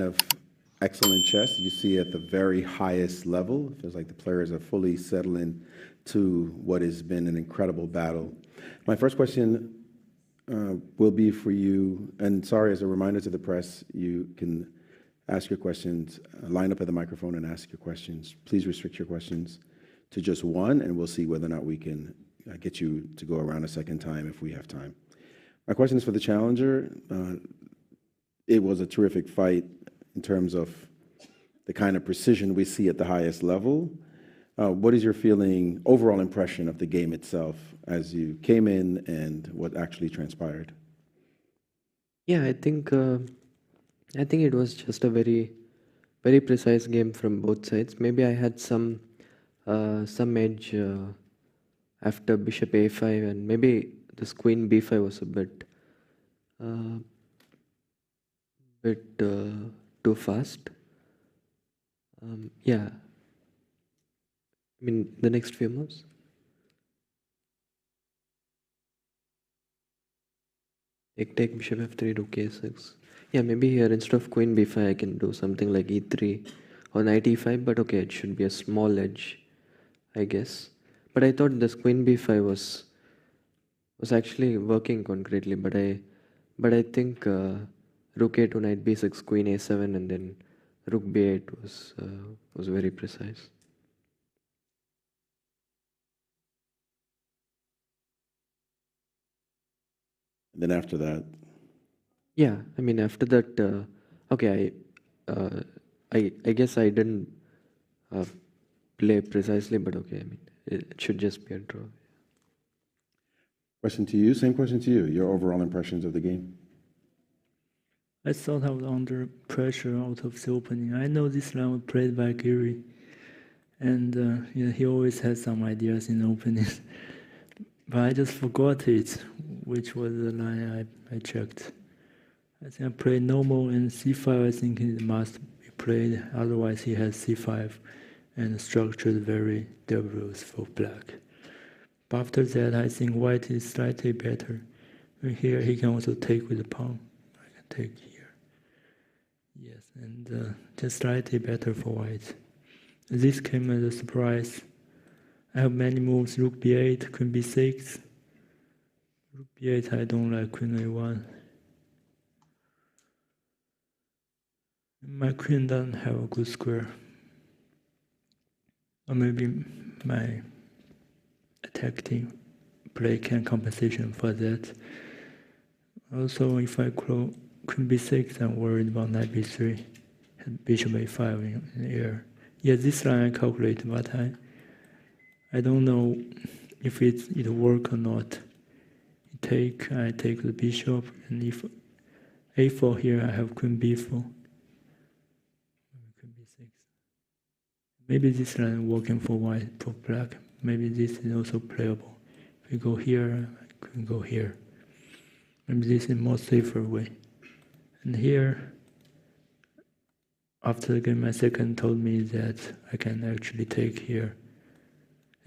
kind of excellent chess you see at the very highest level. It feels like the players are fully settling to what has been an incredible battle. My first question will be for you, and sorry, as a reminder to the press, you can ask your questions, line up at the microphone and ask your questions. Please restrict your questions to just one, and we'll see whether or not we can get you to go around a second time if we have time. My question is for the challenger. It was a terrific fight in terms of the kind of precision we see at the highest level. What is your feeling, overall impression of the game itself as you came in and what actually transpired? Yeah, I think it was just a very, very precise game from both sides. Maybe I had some edge after bishop a5, and maybe this queen b5 was a bit too fast. Yeah, I mean the next few moves. Take bishop f3, rook a6. Yeah, maybe here instead of queen b5 I can do something like e3 or knight e5, but okay, it should be a small edge, I guess. But I thought this queen b5 was actually working concretely, but I think rook a2, knight b6, queen a7, and then rook b8 was very precise. And then after that? Yeah, I mean after that, okay, I guess I didn't play precisely, but okay, I mean it should just be a draw. Question to you, same question to you, your overall impressions of the game. I thought I was under pressure out of the opening. I know this line was played by Gary, and he always has some ideas in the opening. But I just forgot it, which was the line I checked. I think I played normal and c5, I think it must be played, otherwise he has c5 and structured very dangerous for black. But after that, I think white is slightly better. Here he can also take with the pawn. I can take here. Yes, and just slightly better for white. This came as a surprise. I have many moves, rook b8, queen b6. Rook b8, I don't like queen a1. My queen doesn't have a good square. Or maybe my attacking play can compensation for that. Also, if I close queen b6, I'm worried about knight b3 and bishop a5 in the air. Yeah, this line I calculate, but I don't know if it work or not. I take the bishop, and if a4 here, I have queen b4. Queen b6. Maybe this line working for white, for black. Maybe this is also playable. If we go here, I can go here. Maybe this is a more safer way. And here, after the game, my second told me that I can actually take here.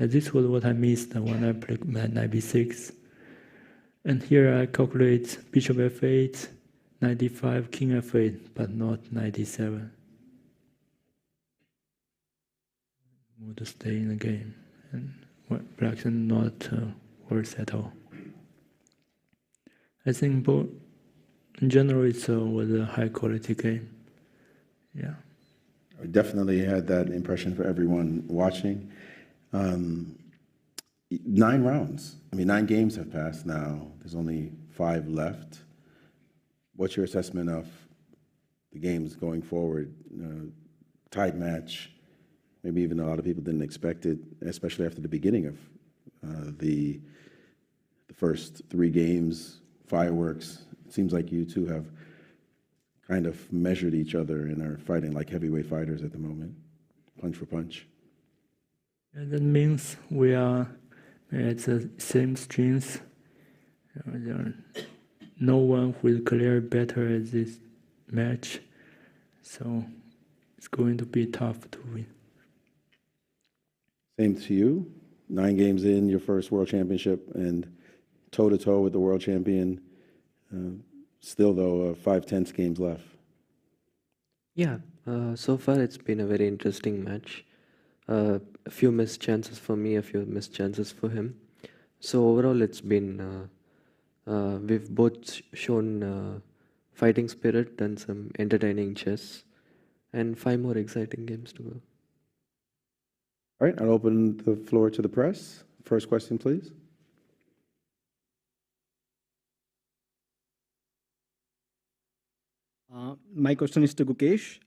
And this was what I missed when I played my knight b6. And here I calculate bishop f8, knight d5, king f8, but not knight d7. Would stay in the game, and black is not worse at all. I think both, in general, it was a high quality game. Yeah. I definitely had that impression for everyone watching. 9 rounds. I mean, 9 games have passed now. There's only 5 left. What's your assessment of the games going forward? Tied match. Maybe even a lot of people didn't expect it, especially after the beginning of the first 3 games, fireworks. It seems like you two have kind of measured each other and are fighting like heavyweight fighters at the moment, punch for punch. And that means we are at the same strengths. No one will clear better at this match, so it's going to be tough to win. Same to you. 9 games in, your first World Championship, and toe-to-toe with the world champion. Still, though, 5 tense games left. Yeah, so far it's been a very interesting match. A few missed chances for me, a few missed chances for him. So overall, it's been we've both shown fighting spirit and some entertaining chess, and 5 more exciting games to go. All right, I'll open the floor to the press. First question, please. My question is to Gukesh.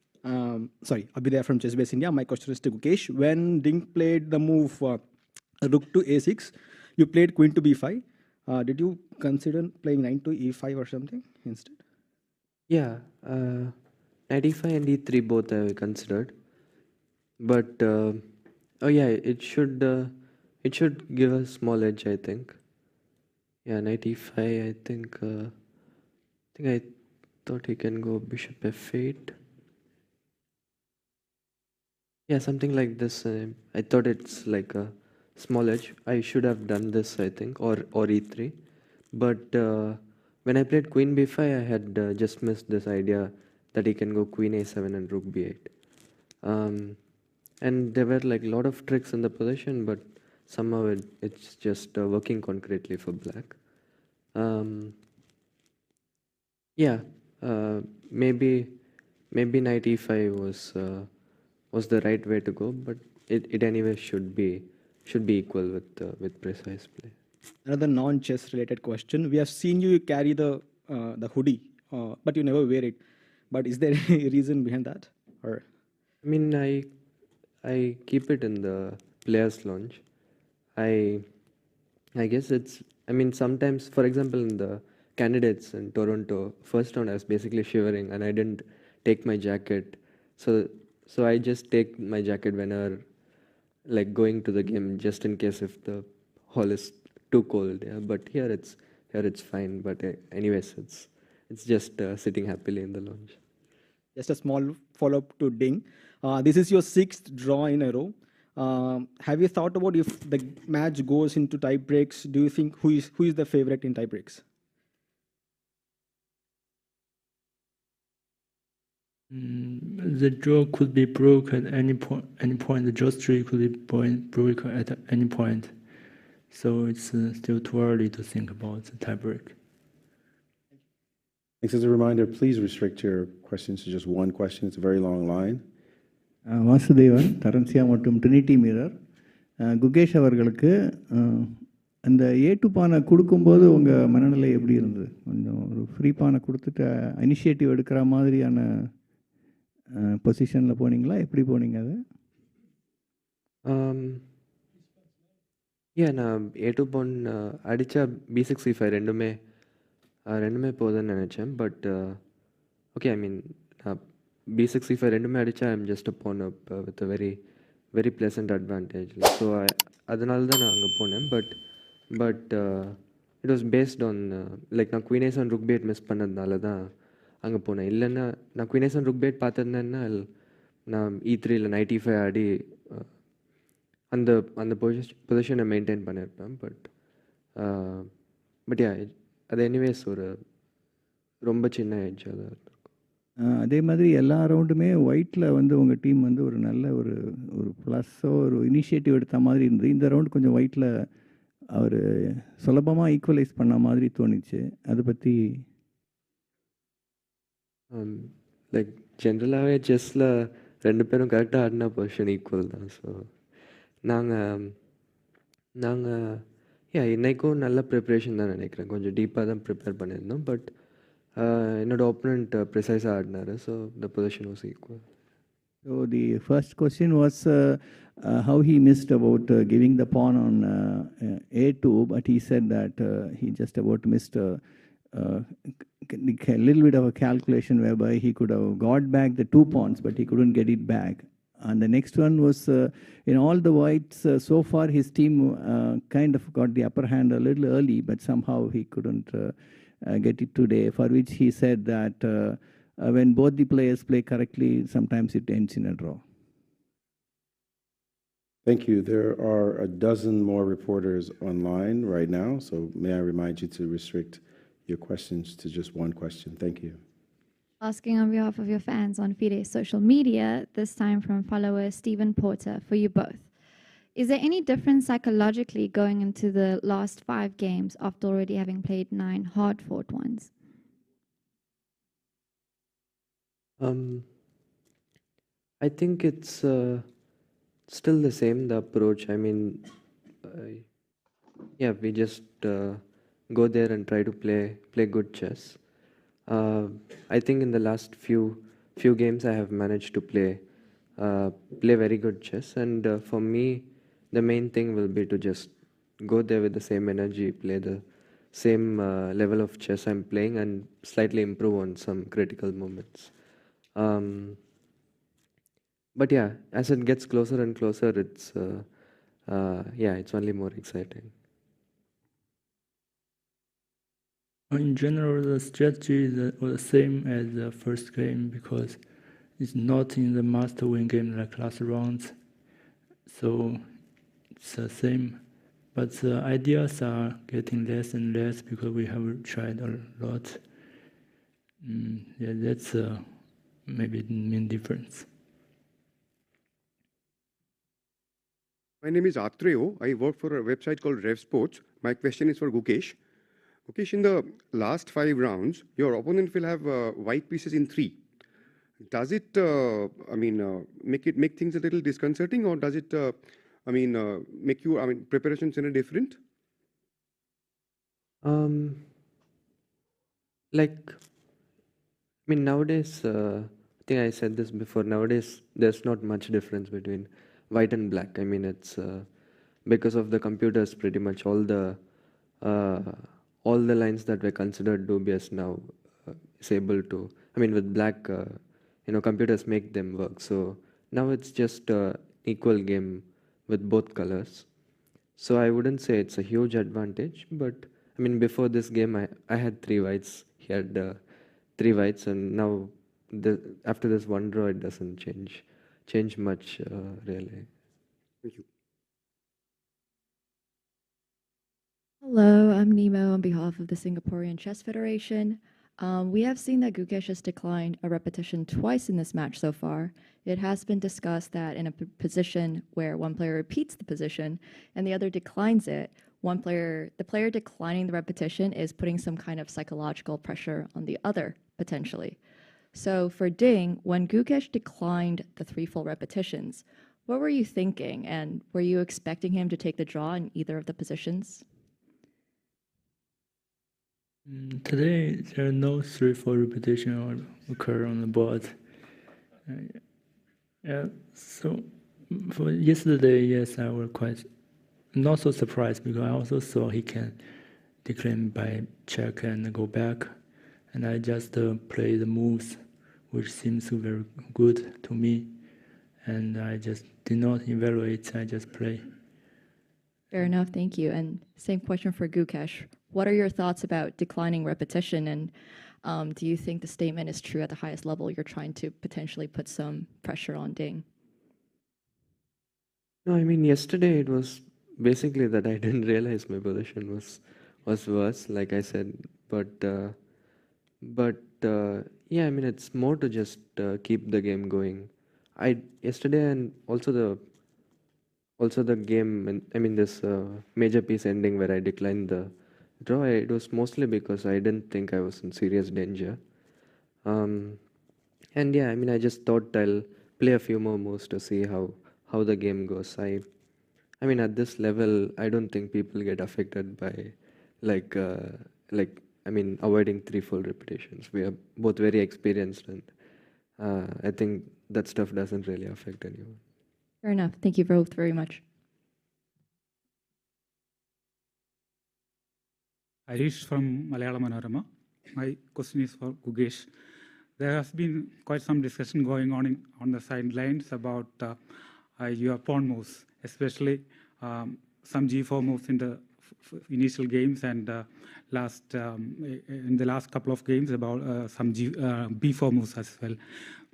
Sorry, Abhidaya from ChessBase India. My question is to Gukesh. When Ding played the move rook to a6, you played queen to b5. Did you consider playing knight to e5 or something instead? Yeah, knight e5 and e3 both I considered, but oh yeah, it should give a small edge, I think. Yeah, knight e5. I thought he can go bishop f8. Yeah, something like this. I thought it's like a small edge. I should have done this, I think, or e3. But when I played queen b5, I had just missed this idea that he can go queen a7 and rook b8. And there were like a lot of tricks in the position, but somehow it's just working concretely for black. Yeah, maybe knight e5 was the right way to go, but it anyway should be equal with precise play. Another non-chess related question. We have seen you carry the hoodie, but you never wear it. But is there any reason behind that? Or I mean, I keep it in the players' lounge. I guess it's. I mean, sometimes, for example, in the candidates in Toronto, first round I was basically shivering and I didn't take my jacket. So I just take my jacket whenever like going to the game, just in case if the hall is too cold. Yeah, but here it's fine. But anyways, it's just sitting happily in the lounge. just a small follow-up to Ding. This is your 6th draw in a row. Have you thought about if the match goes into tie breaks? Do you think who is the favorite in tie breaks? The draw could be broken at any point. The draw streak could be broken at any point. So it's still too early to think about the tiebreak. Thanks. As a reminder, please restrict your questions to just one question. It's a very long line. Vasudevan தரன்சியா மற்றும் Trinity mirror Gukesh அவர்களுக்கு அந்த ஏ2 பானை கொடுக்கும்போது உங்கள் மனநிலை எப்படி இருந்தது? கொஞ்சம் ஒரு ஃப்ரீ பானை கொடுத்துட்டு இனிஷியேட்டிவ் எடுக்கிற மாதிரியான பொசிஷனில் போனீங்களா? எப்படி போனீங்க அது? நான் A2 pawn அடித்தா B6 C5 ரெண்டுமே போகுதுன்னு நினச்சேன். But okay, I mean B6 C5 ரெண்டுமே அடித்தா I'm just pawn up with a very very pleasant advantage. So அதனால தான் நான் அங்கே போனேன். But it was based on like நான் queen ace on rook bad miss பண்ணதுனால தான் அங்கே போனேன். இல்லைன்னா நான் queen ace on rook bad பார்த்துருந்தேன்னா நான் E3 இல்லை நைட் E5 ஆடி அந்த பொசிஷனை மெயின்டைன் பண்ணியிருப்பேன். பட் யா, அது எனிவேஸ் ஒரு ரொம்ப சின்ன எட்ஜாக தான் இருக்கும். அதே மாதிரி எல்லா ரவுண்டுமே ஒயிட்டில் வந்து உங்கள் டீம் வந்து ஒரு நல்ல ஒரு ப்ளஸ்ஸோ ஒரு இனிஷியேட்டிவ் எடுத்த மாதிரி இருந்தது. இந்த ரவுண்டு கொஞ்சம் ஒயிட்டில் அவர் சுலபமாக ஈக்குவலைஸ் பண்ண மாதிரி தோணிச்சு. அதை பற்றி லைக் ஜென்ரலாகவே செஸ்ஸில் 2 பேரும் கரெக்டாக ஆடினா பொசிஷன் ஈக்குவல் தான். ஸோ நாங்கள் இன்றைக்கும் நல்ல ப்ரிப்ரேஷன் தான் நினைக்கிறேன். கொஞ்சம் டீப்பாக தான் ப்ரிப்பேர் பண்ணியிருந்தோம். பட் என்னோட ஒப்போனண்ட் ப்ரிசைஸாக ஆடினார். So the position was equal. So the first question was how he missed about giving the pawn on A2, but he said that he just about missed a little bit of a calculation whereby he could have got back the 2 pawns, but he couldn't get it back. And the next one was in all the whites, so far his team kind of got the upper hand a little early, but somehow he couldn't get it today, for which he said that when both the players play correctly, sometimes it ends in a draw. Thank you. There are a dozen more reporters online right now, so may I remind you to restrict your questions to just one question. Thank you. Asking on behalf of your fans on FIDE social media, this time from follower Stephen Porter, for you both. Is there any difference psychologically going into the last 5 games after already having played 9 hard-fought ones? I think it's still the same, the approach. I mean, yeah, we just go there and try to play good chess. I think in the last few games I have managed to play very good chess, and for me, the main thing will be to just go there with the same energy, play the same level of chess I'm playing, and slightly improve on some critical moments. But yeah, as it gets closer and closer, it's it's only more exciting. In general, the strategy is the same as the first game because it's not in the must-win game like last round. So it's the same. But the ideas are getting less and less because we have tried a lot. Yeah, that's maybe the main difference. My name is Atreo. I work for a website called Rev Sports. My question is for Gukesh. Gukesh, in the last 5 rounds, your opponent will have white pieces in 3. Does it, make things a little disconcerting, or does it, make you, preparations any different? Nowadays, I think I said this before. Nowadays, there's not much difference between white and black. I mean, it's because of the computers. Pretty much all the lines that were considered dubious now is able to. I mean, with black, computers make them work. So now it's just equal game with both colors. So I wouldn't say it's a huge advantage, but I mean, before this game, I had 3 whites. He had 3 whites, and now after this one draw, it doesn't change much really. Thank you. Hello, I'm Nemo on behalf of the Singaporean Chess Federation. We have seen that Gukesh has declined a repetition twice in this match so far. It has been discussed that in a position where one player repeats the position and the other declines it, the player declining the repetition is putting some kind of psychological pressure on the other, potentially. So for Ding, when Gukesh declined the 3 full repetitions, what were you thinking, and were you expecting him to take the draw in either of the positions? Today, there are no 3 full repetition occur on the board. Yeah, so for yesterday, yes, I was quite not so surprised because I also saw he can decline by check and go back, and I just play the moves, which seems very good to me, and I just did not evaluate. I just play. Fair enough, thank you. And same question for Gukesh. What are your thoughts about declining repetition, and do you think the statement is true at the highest level? You're trying to potentially put some pressure on Ding. No, I mean, yesterday it was basically that I didn't realize my position was worse, like I said. But yeah, I mean, it's more to just keep the game going. Yesterday and also the game, and I mean this major piece ending where I declined the draw. It was mostly because I didn't think I was in serious danger. And yeah, I mean, I just thought I'll play a few more moves to see how the game goes. I mean, at this level, I don't think people get affected by avoiding 3 full repetitions. We are both very experienced, and I think that stuff doesn't really affect anyone. Fair enough. Thank you both very much. Harish from Malayalam Manorama. My question is for Gukesh. There has been quite some discussion going on the sidelines about your pawn moves, especially some G4 moves in the initial games, and in the last couple of games about some B4 moves as well.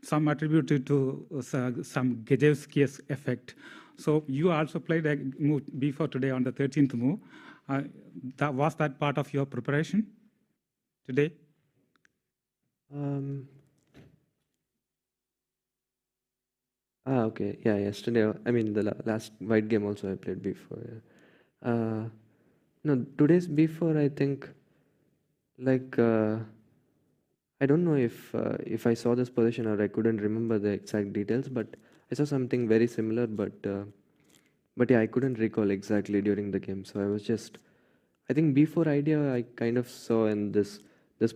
Some attributed to some Gajewski's effect. So you also played a move B4 today on the 13th move. Was that part of your preparation today? Okay. Yeah, yesterday, I mean, the last white game also I played before. Yeah. No, today's before, I think, like, I don't know if I saw this position or I couldn't remember the exact details, but I saw something very similar, but yeah, I couldn't recall exactly during the game. So I was just, I think before idea, I kind of saw in this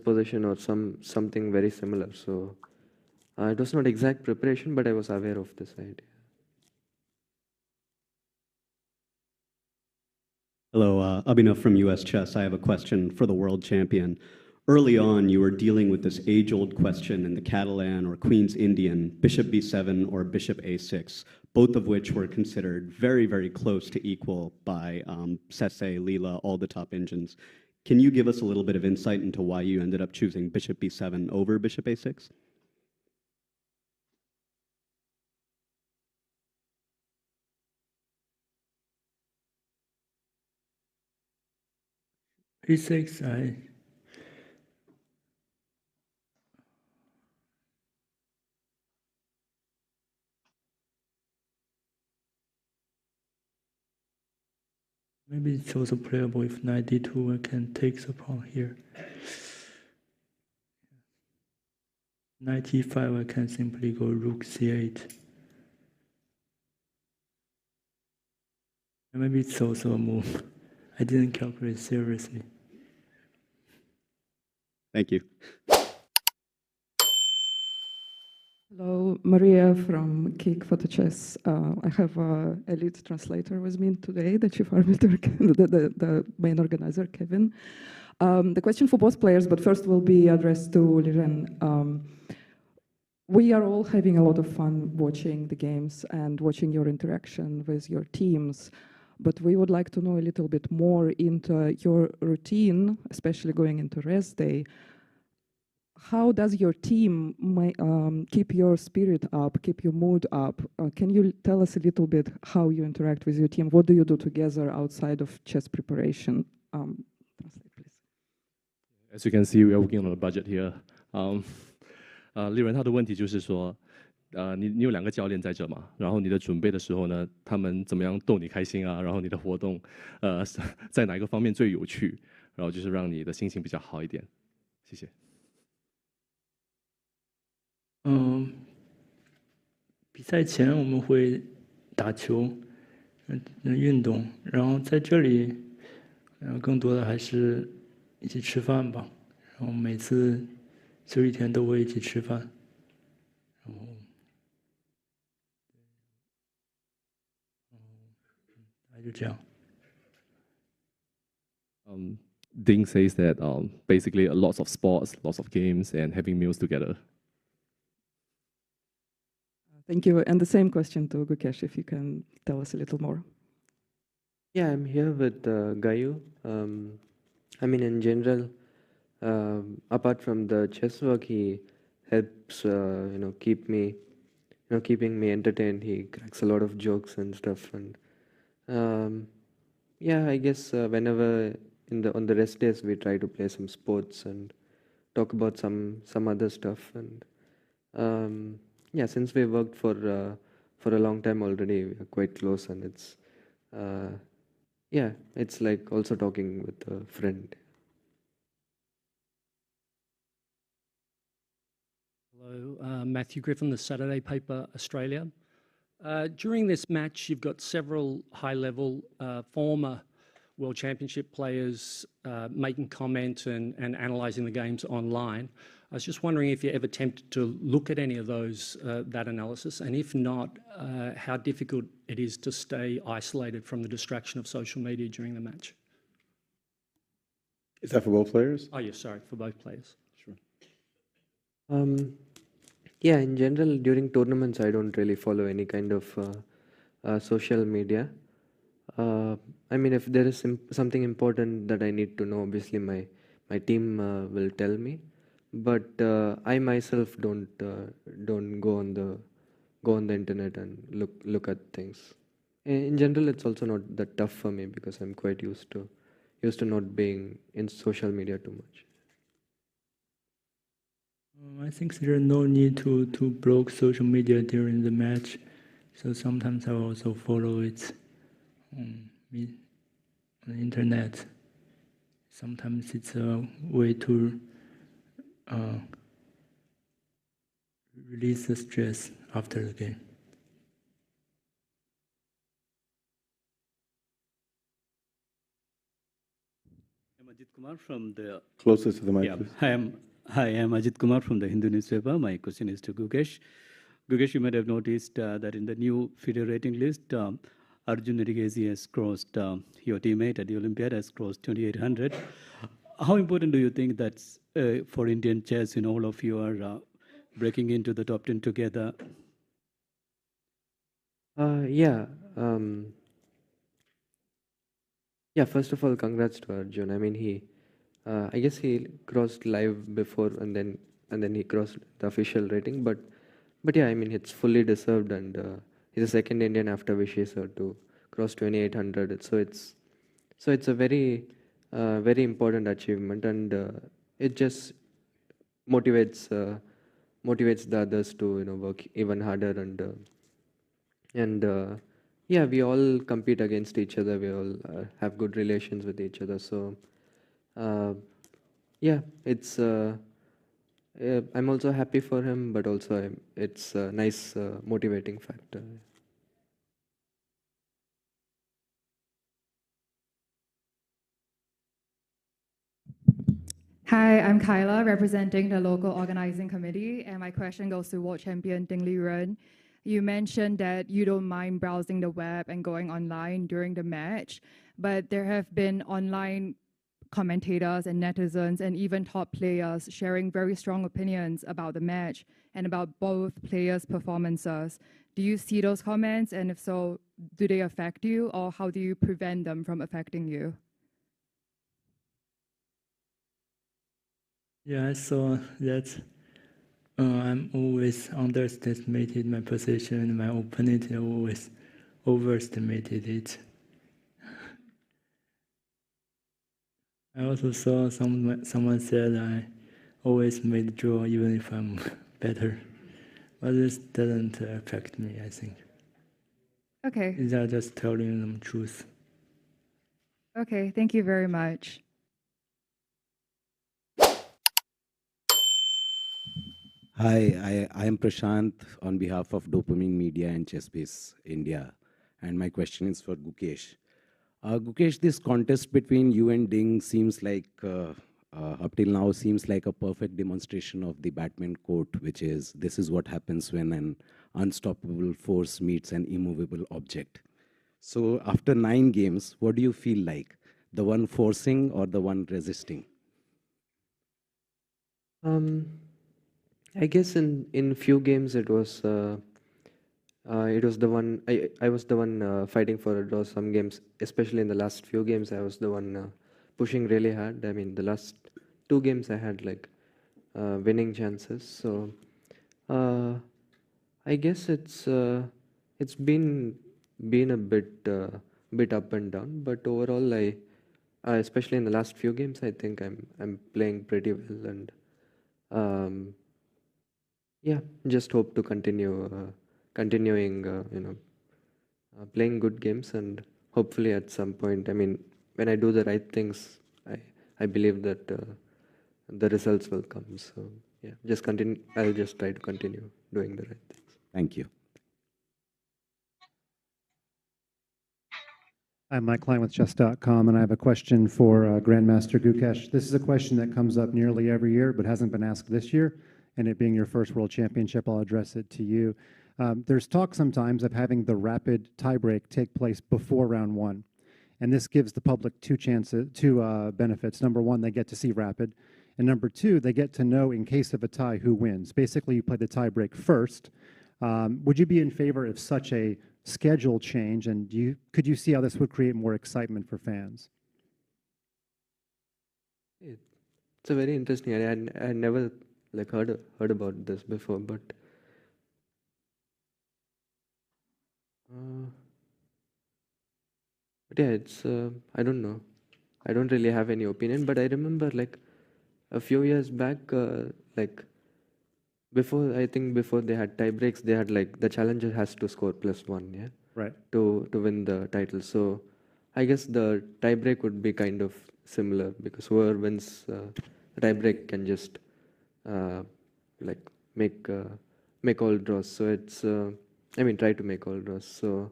position or something very similar. So it was not exact preparation, but I was aware of this idea. Hello, Abhinav from US Chess. I have a question for the world champion. Early on, you were dealing with this age-old question in the Catalan or Queen's Indian, bishop b7 or bishop a6, both of which were considered very, very close to equal by Sese, Leela, all the top engines. Can you give us a little bit of insight into why you ended up choosing bishop b7 over bishop a6? E6, maybe it's also playable if knight d2, I can take the pawn here. Knight e5, I can simply go rook c8. And maybe it's also a move. I didn't calculate seriously. Thank you. Hello, Maria from Kick Photo Chess. I have a elite translator with me today, the chief arbiter, the main organizer, Kevin. The question for both players, but first will be addressed to Liren. We are all having a lot of fun watching the games and watching your interaction with your teams, but we would like to know a little bit more into your routine, especially going into rest day. How does your team keep your spirit up, keep your mood up? Can you tell us a little bit how you interact with your team? What do you do together outside of chess preparation? Translate, please. As you can see, we are working on a budget here. 利润他的问题就是说，你有2个教练在这嘛，然后你的准备的时候呢，他们怎么样逗你开心啊？然后你的活动，在哪一个方面最有趣？然后就是让你的心情比较好一点。谢谢。比赛前我们会打球，运动，然后在这里，更多的还是一起吃饭吧。然后每次休一天都会一起吃饭，然后，就这样。Ding says that basically lots of sports, lots of games, and having meals together. Thank you. And the same question to Gukesh, if you can tell us a little more. Yeah, I'm here with Gayu. I mean, in general, apart from the chess work, he helps, keeping me entertained. He cracks a lot of jokes and stuff. And yeah, I guess whenever on the rest days we try to play some sports and talk about some other stuff. And yeah, since we worked for a long time already, we are quite close, and it's yeah, it's like also talking with a friend. Hello, Matthew Griffin, the Saturday paper, Australia. During this match, you've got several high-level former World Championship players making comment and analysing the games online. I was just wondering if you ever tempted to look at any of those, that analysis, and if not, how difficult it is to stay isolated from the distraction of social media during the match. Is that for both players? Oh, yes, sorry, for both players. Sure. Yeah, in general, during tournaments, I don't really follow any kind of social media. I mean, if there is something important that I need to know, obviously my team will tell me. But I myself don't go on the internet and look at things. In general, it's also not that tough for me because I'm quite used to not being in social media too much. I think there is no need to block social media during the match. So sometimes I also follow it on the internet. Sometimes it's a way to release the stress after the game. I'm Ajit Kumar from the... Closest to the mic, Yeah. please. Hi, I'm Ajit Kumar from the Hindu newspaper. My question is to Gukesh. Gukesh, you might have noticed that in the new FIDE rating list, Arjun Erigesi has crossed, your teammate at the Olympiad has crossed 2,800. How important do you think that's for Indian chess in all of you are breaking into the top 10 together? Yeah. Yeah, first of all, congrats to Arjun. I mean, I guess he crossed live before and then he crossed the official rating. But yeah, I mean, it's fully deserved, and he's the second Indian after Vishay sir to cross 2,800. So it's a very important achievement, and it just motivates the others to work even harder, and yeah, we all compete against each other. We all have good relations with each other. So yeah, it's I'm also happy for him, but also it's a nice motivating factor. Hi, I'm Kyla, representing the local organizing committee, and my question goes to world champion Ding Liren. You mentioned that you don't mind browsing the web and going online during the match, but there have been online commentators and netizens and even top players sharing very strong opinions about the match and about both players' performances. Do you see those comments? And if so, do they affect you, or how do you prevent them from affecting you? Yeah, I saw that I'm always underestimated my position, and my opponent always overestimated it. I also saw someone said I always made draw even if I'm better, but this doesn't affect me, I think. Okay. These are just telling them truth. Okay, thank you very much. Hi, I am Prashant on behalf of Dopamine Media and ChessBase India, and my question is for Gukesh. Gukesh, this contest between you and Ding seems like, up till now, seems like a perfect demonstration of the Batman quote, which is, this is what happens when an unstoppable force meets an immovable object. So after 9 games, what do you feel like? The one forcing or the one resisting? I guess in few games it was the one I was the one fighting for a draw. Some games, especially in the last few games, I was the one pushing really hard. I mean, the last 2 games I had like winning chances. So I guess it's been a bit up and down, but overall especially in the last few games, I think I'm playing pretty well, and yeah, just hope to continuing playing good games, and hopefully at some point, I mean, when I do the right things, I believe that the results will come. So yeah, just continue. I'll just try to continue doing the right things. Thank you. I'm Mike Klein with chess.com, and I have a question for Grandmaster Gukesh. This is a question that comes up nearly every year, but hasn't been asked this year. And it being your first World Championship, I'll address it to you. There's talk sometimes of having the rapid tiebreak take place before round 1. And this gives the public two benefits. Number 1, they get to see rapid. And number 2, they get to know, in case of a tie, who wins. Basically, you play the tiebreak first. Would you be in favor of such a schedule change, and could you see how this would create more excitement for fans? It's a very interesting. I never like heard about this before, but yeah, it's I don't know. I don't really have any opinion, but I remember like a few years back, like Before, I think before they had tie breaks, they had like the challenger has to score +1, yeah, Right. to win the title. So I guess the tie break would be kind of similar because whoever wins the tie break can just like make all draws. So it's I mean try to make all draws. So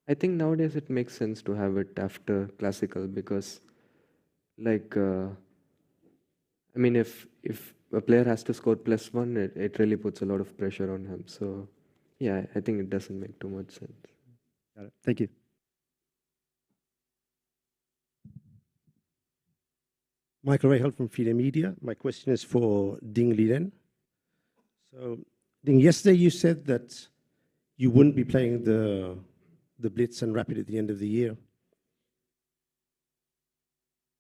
I think nowadays it makes sense to have it after classical because like I mean if a player has to score +1, it really puts a lot of pressure on him. So yeah, I think it doesn't make too much sense. Got it. Thank you. Michael Rahal from FIDE Media. My question is for Ding Liren. So, Ding, yesterday you said that you wouldn't be playing the Blitz and Rapid at the end of the year.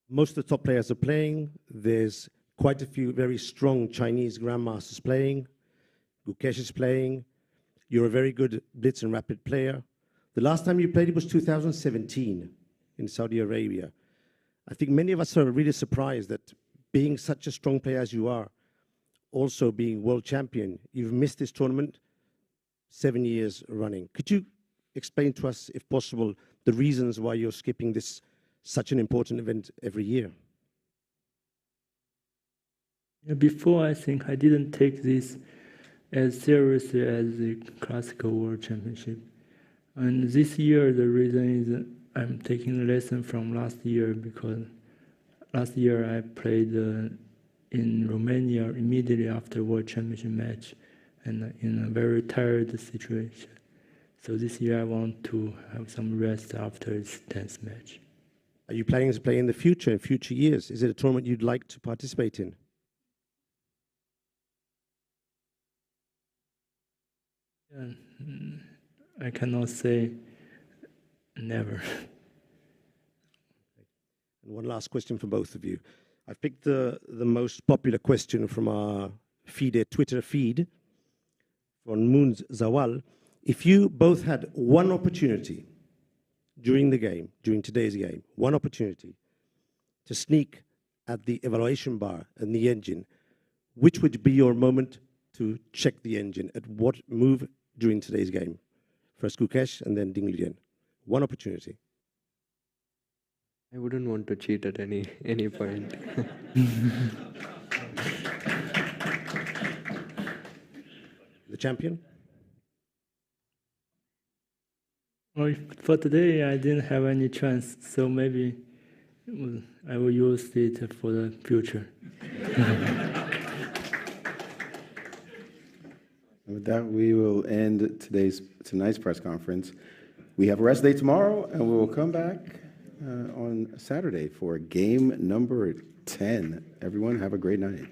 Most of the top players are playing. There's quite a few very strong Chinese grandmasters playing. Gukesh is playing. You're a very good Blitz and Rapid player. The last time you played it was 2017 in Saudi Arabia. I think many of us are really surprised that being such a strong player as you are, also being world champion, you've missed this tournament 7 years running. Could you explain to us, if possible, the reasons why you're skipping this such an important event every year? Yeah, before, I think I didn't take this as seriously as the Classical World Championship. And this year, the reason is I'm taking a lesson from last year because last year I played in Romania immediately after World Championship match and in a very tired situation. So this year I want to have some rest after this tense match. Are you planning to play in the future, in future years? Is it a tournament you'd like to participate in? Yeah, I cannot say never. And one last question for both of you. I've picked the most popular question from our FIDE Twitter feed from Moon Zawal. If you both had one opportunity during the game, during today's game, one opportunity to sneak at the evaluation bar and the engine, which would be your moment to check the engine? At what move during today's game? First Gukesh and then Ding Liren. One opportunity. I wouldn't want to cheat at any point. The champion? Well, for today, I didn't have any chance, so maybe I will use it for the future. With that, we will end tonight's press conference. We have a rest day tomorrow, and we will come back on Saturday for game number 10. Everyone, have a great night.